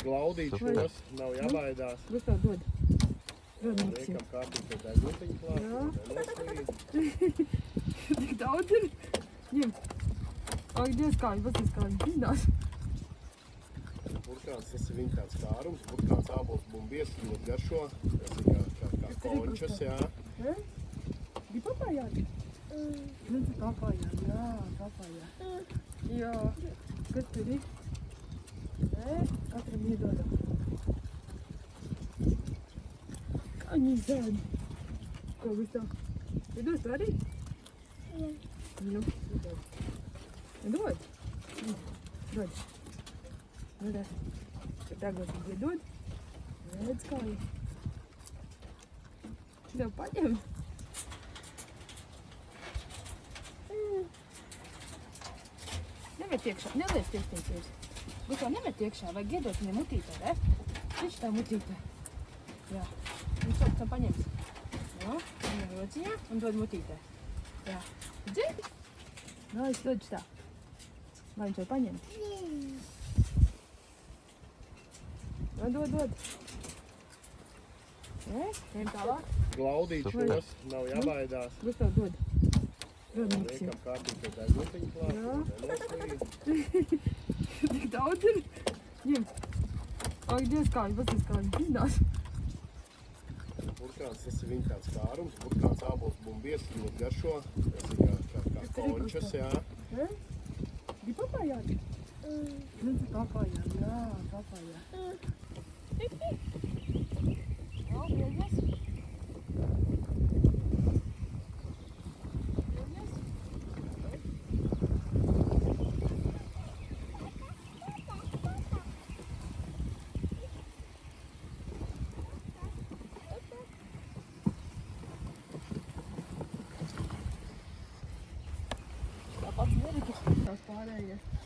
Glaudīšos, nav jābaidās. Būs tev dod. Dod mums. Liekam kārtīgi pie degutiņa klāt. Tik daudz ir. Ņem. Ak, Dievs, kāji, pasīs, kāji pindās. Burkāns, tas ir viņa tāds kārums. Burkāns ābols bumbies, ļoti garšo. Tas ir kā končas, jā. Bija papājā? Tas ir papājā, jā, papājā. Jā. Kas tur ir? Katram iedodam. Kā viņi zēd? Ko būs tā? Iedod tu arī? Jā. Nu, iedod. Iedod? Dod. Nu, tā. Tagad viņi iedod. Redz kā viņi. Tev paņem. Nemet iekšā, neliec pirkstiņus virs. Būs tā nemet iekšā, vajag iedot viņam mutītē, ne? Viņš tā mutītē. Jā. Viņš tā paņems. Jā, viņam rociņā un dod mutītē. Jā. Dzirdi? Nā, es dodu tā. Lai viņš to paņem. Dod. Ņem tālāk. Glaudīšos, nav jābaidās. Būs tev dod. Dod mums. Liekam kārtīgi pie degutiņa klāt. Tik daudz ir. Ņem. Ak, Dievs, kāji, pasīs, kāji pindās. Burkāns, tas ir viņa tāds kārums. Burkāns ābols bumbies, ļoti garšo. Tas ir kā končas, jā. Bija papājā? Tas ir papājā, jā, papājā. Jā, biegies. Tāpats nerika. Tās pārējās.